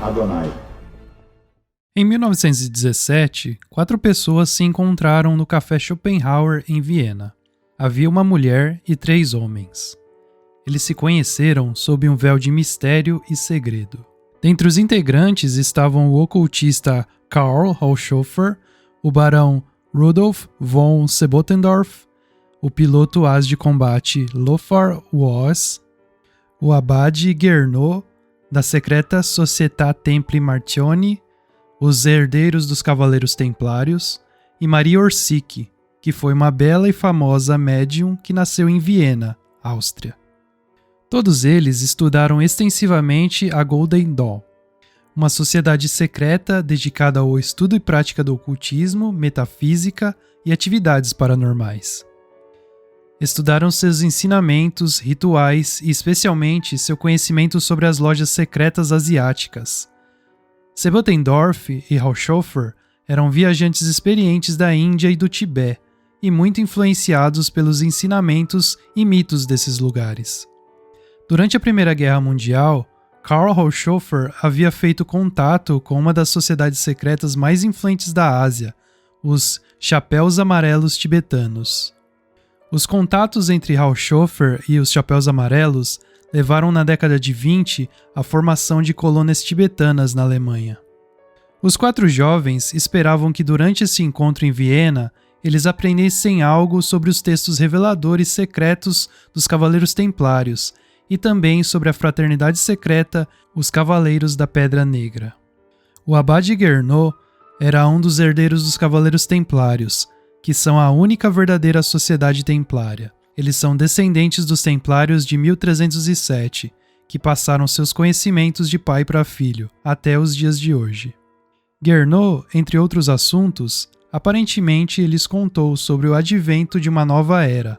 Adonai. Em 1917, 4 pessoas se encontraram no Café Schopenhauer em Viena. Havia uma mulher e 3 homens. Eles se conheceram sob um véu de mistério e segredo. Dentre os integrantes estavam o ocultista Karl Haushofer, o barão Rudolf von Sebottendorf, o piloto as de combate Lothar Woos, o abade Gernot, da secreta Società Templi Martioni, os herdeiros dos Cavaleiros Templários, e Maria Orsic, que foi uma bela e famosa médium que nasceu em Viena, Áustria. Todos eles estudaram extensivamente a Golden Dawn, uma sociedade secreta dedicada ao estudo e prática do ocultismo, metafísica e atividades paranormais. Estudaram seus ensinamentos, rituais e especialmente seu conhecimento sobre as lojas secretas asiáticas. Sebottendorf e Haushofer eram viajantes experientes da Índia e do Tibete e muito influenciados pelos ensinamentos e mitos desses lugares. Durante a Primeira Guerra Mundial, Karl Haushofer havia feito contato com uma das sociedades secretas mais influentes da Ásia, os Chapéus Amarelos Tibetanos. Os contatos entre Haushofer e os Chapéus Amarelos levaram na década de 20 à formação de colônias tibetanas na Alemanha. Os 4 jovens esperavam que durante esse encontro em Viena eles aprendessem algo sobre os textos reveladores secretos dos Cavaleiros Templários e também sobre a fraternidade secreta, os Cavaleiros da Pedra Negra. O abade Gernot era um dos herdeiros dos Cavaleiros Templários, que são a única verdadeira sociedade templária. Eles são descendentes dos Templários de 1307, que passaram seus conhecimentos de pai para filho, até os dias de hoje. Gernot, entre outros assuntos, aparentemente lhes contou sobre o advento de uma nova era,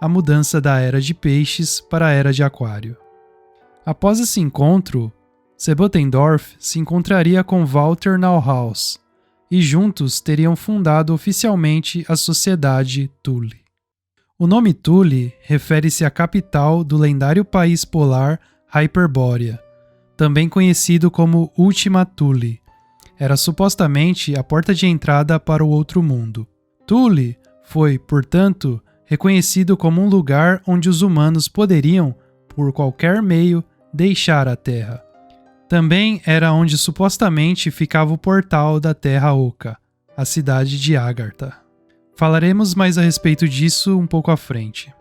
a mudança da Era de Peixes para a Era de Aquário. Após esse encontro, Sebottendorf se encontraria com Walter Neuhaus, e juntos teriam fundado oficialmente a Sociedade Thule. O nome Thule refere-se à capital do lendário país polar Hyperborea, também conhecido como Última Thule. Era supostamente a porta de entrada para o outro mundo. Thule foi, portanto, reconhecido como um lugar onde os humanos poderiam, por qualquer meio, deixar a Terra. Também era onde supostamente ficava o portal da Terra Oca, a cidade de Agartha. Falaremos mais a respeito disso um pouco à frente.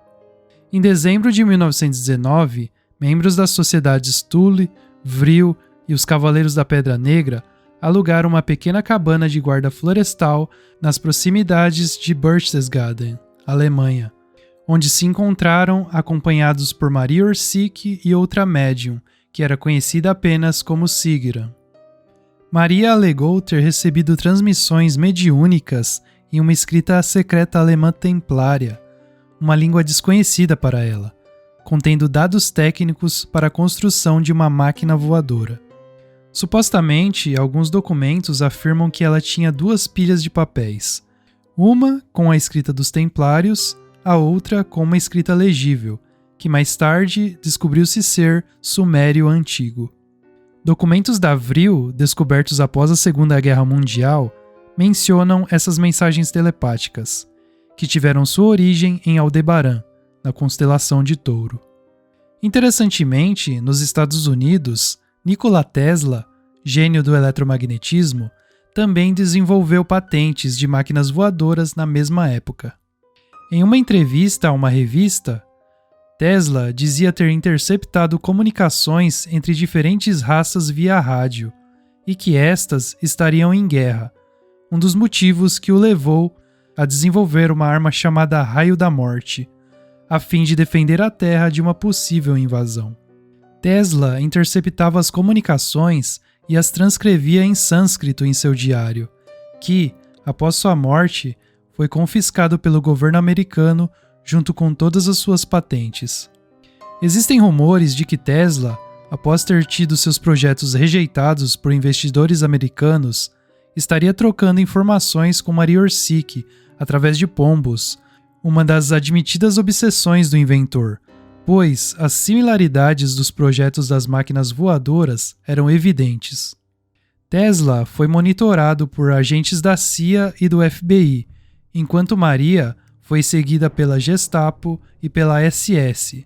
Em dezembro de 1919, membros das sociedades Thule, Vril e os Cavaleiros da Pedra Negra alugaram uma pequena cabana de guarda florestal nas proximidades de Berchtesgaden, Alemanha, onde se encontraram acompanhados por Maria Orsic e outra médium, que era conhecida apenas como Sigrun. Maria alegou ter recebido transmissões mediúnicas em uma escrita secreta alemã templária, uma língua desconhecida para ela, contendo dados técnicos para a construção de uma máquina voadora. Supostamente, alguns documentos afirmam que ela tinha 2 pilhas de papéis, uma com a escrita dos Templários, a outra com uma escrita legível, que mais tarde descobriu-se ser sumério antigo. Documentos da Vril, descobertos após a Segunda Guerra Mundial, mencionam essas mensagens telepáticas, que tiveram sua origem em Aldebaran, na constelação de Touro. Interessantemente, nos Estados Unidos, Nikola Tesla, gênio do eletromagnetismo, também desenvolveu patentes de máquinas voadoras na mesma época. Em uma entrevista a uma revista, Tesla dizia ter interceptado comunicações entre diferentes raças via rádio e que estas estariam em guerra, um dos motivos que o levou a desenvolver uma arma chamada Raio da Morte, a fim de defender a Terra de uma possível invasão. Tesla interceptava as comunicações e as transcrevia em sânscrito em seu diário, que, após sua morte, foi confiscado pelo governo americano junto com todas as suas patentes. Existem rumores de que Tesla, após ter tido seus projetos rejeitados por investidores americanos, estaria trocando informações com Maria Orsic através de pombos, uma das admitidas obsessões do inventor, pois as similaridades dos projetos das máquinas voadoras eram evidentes. Tesla foi monitorado por agentes da CIA e do FBI, enquanto Maria foi seguida pela Gestapo e pela SS.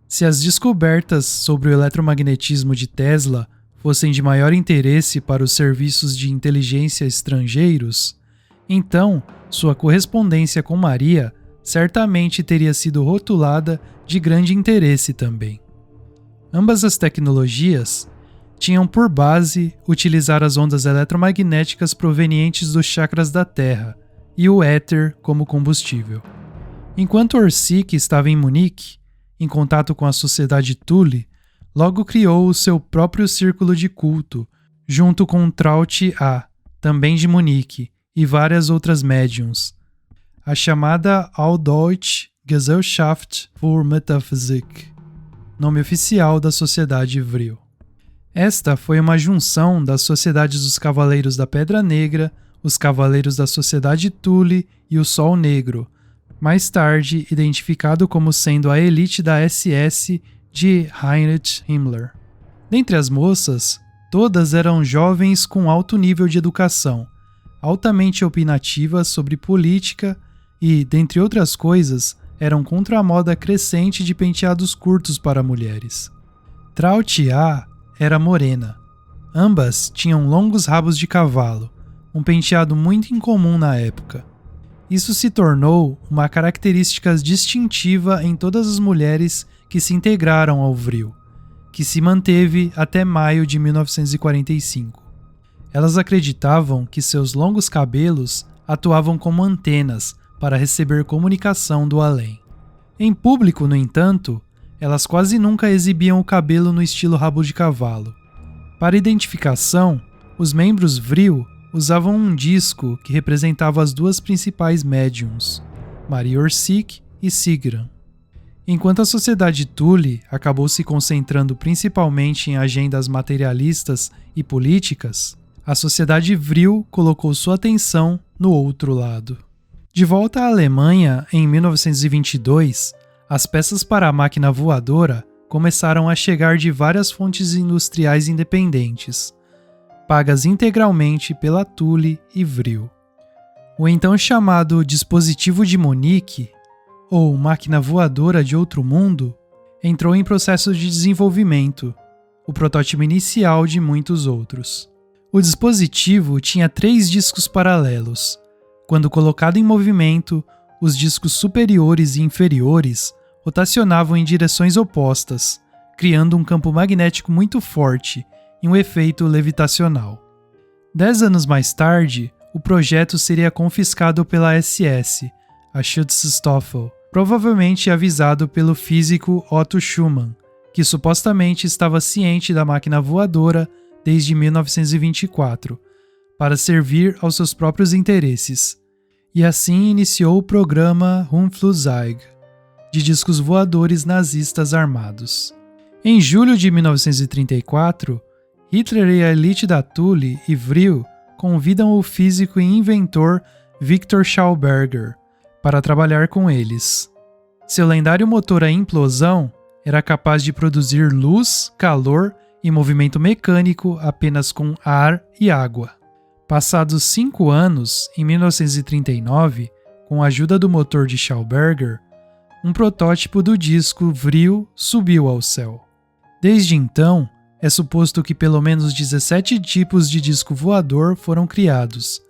Se as descobertas sobre o eletromagnetismo de Tesla fossem de maior interesse para os serviços de inteligência estrangeiros, então sua correspondência com Maria certamente teria sido rotulada de grande interesse também. Ambas as tecnologias tinham por base utilizar as ondas eletromagnéticas provenientes dos chakras da Terra e o éter como combustível. Enquanto Orsic estava em Munique, em contato com a sociedade Thule, logo criou o seu próprio círculo de culto, junto com Traut A, também de Munique, e várias outras médiums, a chamada Alldeutsche Gesellschaft für Metaphysik, nome oficial da Sociedade Vril. Esta foi uma junção das sociedades dos Cavaleiros da Pedra Negra, os Cavaleiros da Sociedade Thule e o Sol Negro, mais tarde identificado como sendo a elite da SS de Heinrich Himmler. Dentre as moças, todas eram jovens com alto nível de educação, altamente opinativas sobre política e, dentre outras coisas, eram contra a moda crescente de penteados curtos para mulheres. Traut A era morena. Ambas tinham longos rabos de cavalo, um penteado muito incomum na época. Isso se tornou uma característica distintiva em todas as mulheres que se integraram ao Vril, que se manteve até maio de 1945. Elas acreditavam que seus longos cabelos atuavam como antenas para receber comunicação do além. Em público, no entanto, elas quase nunca exibiam o cabelo no estilo rabo de cavalo. Para identificação, os membros Vril usavam um disco que representava as duas principais médiums, Maria Orsic e Sigrun. Enquanto a sociedade Thule acabou se concentrando principalmente em agendas materialistas e políticas, a sociedade Vril colocou sua atenção no outro lado. De volta à Alemanha, em 1922, as peças para a máquina voadora começaram a chegar de várias fontes industriais independentes, pagas integralmente pela Thule e Vril. O então chamado dispositivo de Munique, ou máquina voadora de outro mundo, entrou em processo de desenvolvimento, o protótipo inicial de muitos outros. O dispositivo tinha 3 discos paralelos. Quando colocado em movimento, os discos superiores e inferiores rotacionavam em direções opostas, criando um campo magnético muito forte e um efeito levitacional. 10 anos mais tarde, o projeto seria confiscado pela SS, a Schutzstaffel, provavelmente avisado pelo físico Otto Schumann, que supostamente estava ciente da máquina voadora desde 1924, para servir aos seus próprios interesses, e assim iniciou o programa Rundflugzeug, de discos voadores nazistas armados. Em julho de 1934, Hitler e a elite da Thule e Vril convidam o físico e inventor Victor Schauberger para trabalhar com eles. Seu lendário motor a implosão era capaz de produzir luz, calor e movimento mecânico apenas com ar e água. Passados 5 anos, em 1939, com a ajuda do motor de Schauberger, um protótipo do disco Vril subiu ao céu. Desde então, é suposto que pelo menos 17 tipos de disco voador foram criados,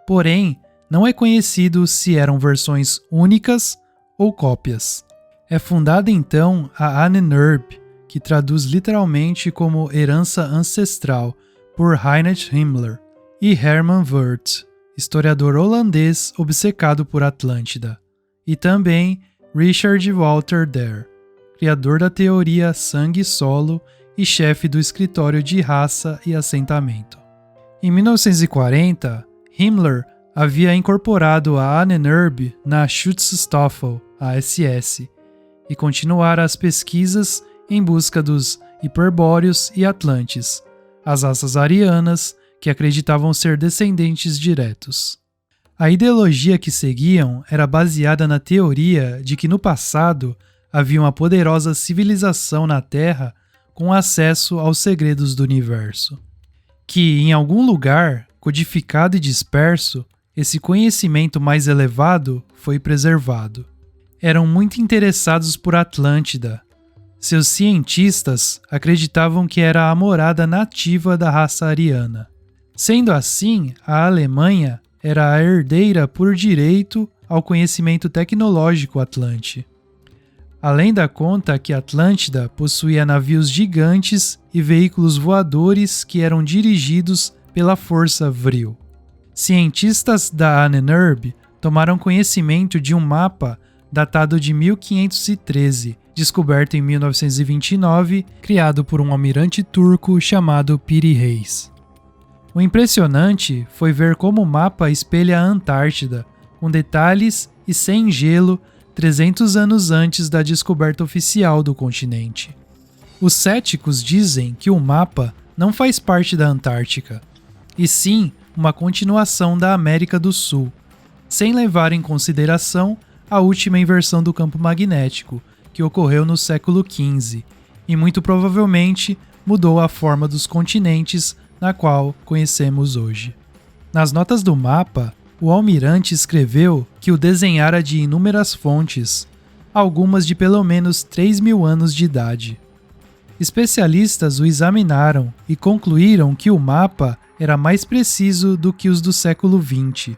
porém, não é conhecido se eram versões únicas ou cópias. É fundada então a Ahnenerbe, que traduz literalmente como herança ancestral, por Heinrich Himmler, e Herman Wirth, historiador holandês obcecado por Atlântida, e também Richard Walter Dare, criador da teoria sangue solo e chefe do escritório de raça e assentamento. Em 1940, Himmler havia incorporado a Ahnenerbe na Schutzstaffel, a SS, e continuara as pesquisas em busca dos hiperbóreos e atlantes, as raças arianas que acreditavam ser descendentes diretos. A ideologia que seguiam era baseada na teoria de que no passado havia uma poderosa civilização na Terra com acesso aos segredos do universo. que, em algum lugar, codificado e disperso, esse conhecimento mais elevado foi preservado. Eram muito interessados por Atlântida. Seus cientistas acreditavam que era a morada nativa da raça ariana. Sendo assim, a Alemanha era a herdeira por direito ao conhecimento tecnológico atlante. Além da conta que Atlântida possuía navios gigantes e veículos voadores que eram dirigidos pela força Vril. Cientistas da Ahnenerbe tomaram conhecimento de um mapa datado de 1513, descoberto em 1929, criado por um almirante turco chamado Piri Reis. O impressionante foi ver como o mapa espelha a Antártida, com detalhes e sem gelo 300 anos antes da descoberta oficial do continente. Os céticos dizem que o mapa não faz parte da Antártica, e sim uma continuação da América do Sul, sem levar em consideração a última inversão do campo magnético, que ocorreu no século XV, e muito provavelmente mudou a forma dos continentes na qual conhecemos hoje. Nas notas do mapa, o almirante escreveu que o desenhara de inúmeras fontes, algumas de pelo menos 3.000 anos de idade. Especialistas o examinaram e concluíram que o mapa era mais preciso do que os do século XX.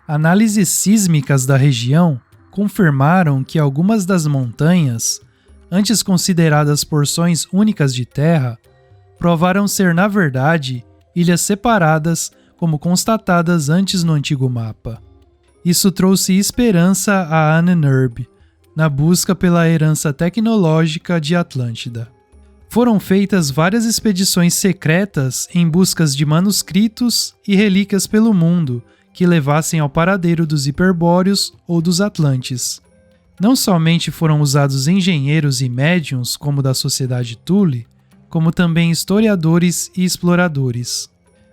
Análises sísmicas da região confirmaram que algumas das montanhas, antes consideradas porções únicas de terra, provaram ser, na verdade, ilhas separadas como constatadas antes no antigo mapa. Isso trouxe esperança a Ahnenerbe, na busca pela herança tecnológica de Atlântida. Foram feitas várias expedições secretas em busca de manuscritos e relíquias pelo mundo que levassem ao paradeiro dos hiperbóreos ou dos atlantes. Não somente foram usados engenheiros e médiuns como da Sociedade Thule, como também historiadores e exploradores.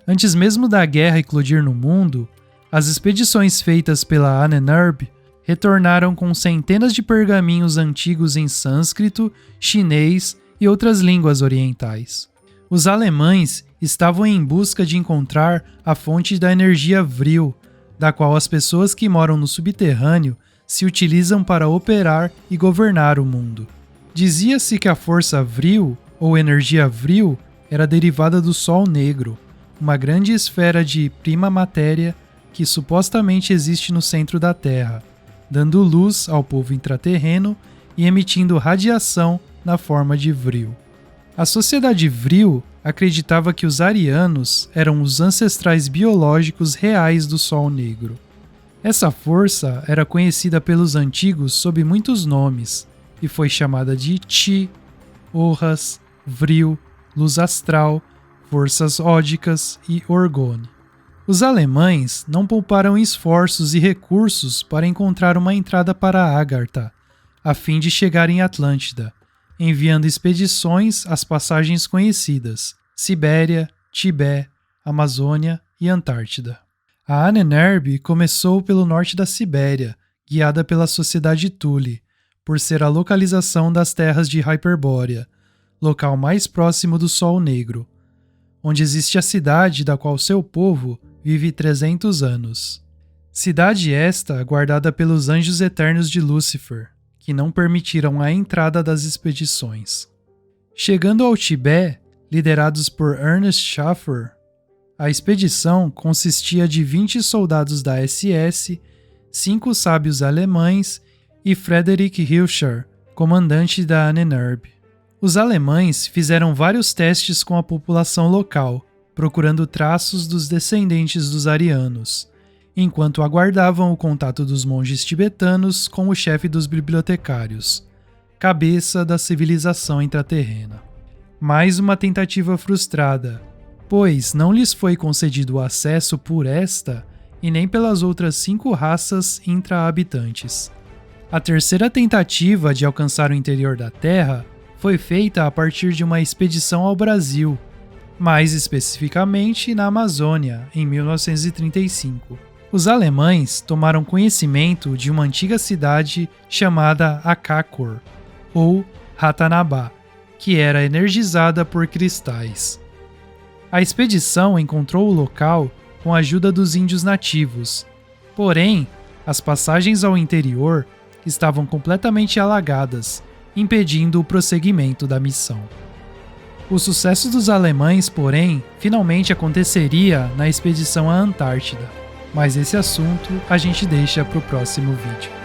Antes mesmo da guerra eclodir no mundo, as expedições feitas pela Ahnenerbe retornaram com centenas de pergaminhos antigos em sânscrito, chinês e outras línguas orientais. Os alemães estavam em busca de encontrar a fonte da energia Vril, da qual as pessoas que moram no subterrâneo se utilizam para operar e governar o mundo. Dizia-se que a força Vril, ou energia Vril, era derivada do Sol Negro, uma grande esfera de prima matéria que supostamente existe no centro da Terra, dando luz ao povo intraterreno e emitindo radiação na forma de Vril. A sociedade Vril acreditava que os arianos eram os ancestrais biológicos reais do Sol Negro. Essa força era conhecida pelos antigos sob muitos nomes e foi chamada de Chi, Orras, Vril, Luz Astral, Forças Ódicas e Orgone. Os alemães não pouparam esforços e recursos para encontrar uma entrada para Agartha, a fim de chegar em Atlântida, enviando expedições às passagens conhecidas: Sibéria, Tibete, Amazônia e Antártida. A Ahnenerbe começou pelo norte da Sibéria, guiada pela Sociedade Thule, por ser a localização das terras de Hyperbórea, local mais próximo do Sol Negro, onde existe a cidade da qual seu povo vive 300 anos. Cidade esta guardada pelos anjos eternos de Lúcifer, que não permitiram a entrada das expedições. Chegando ao Tibete, liderados por Ernest Schaffer, a expedição consistia de 20 soldados da SS, 5 sábios alemães e Frederick Hilscher, comandante da Ahnenerbe. Os alemães fizeram vários testes com a população local, procurando traços dos descendentes dos arianos, enquanto aguardavam o contato dos monges tibetanos com o chefe dos bibliotecários, cabeça da civilização intraterrena. Mais uma tentativa frustrada, pois não lhes foi concedido acesso por esta e nem pelas outras 5 raças intra-habitantes. A terceira tentativa de alcançar o interior da Terra foi feita a partir de uma expedição ao Brasil, mais especificamente na Amazônia, em 1935. Os alemães tomaram conhecimento de uma antiga cidade chamada Akakor, ou Ratanabá, que era energizada por cristais. A expedição encontrou o local com a ajuda dos índios nativos, porém, as passagens ao interior estavam completamente alagadas, impedindo o prosseguimento da missão. O sucesso dos alemães, porém, finalmente aconteceria na expedição à Antártida, mas esse assunto a gente deixa para o próximo vídeo.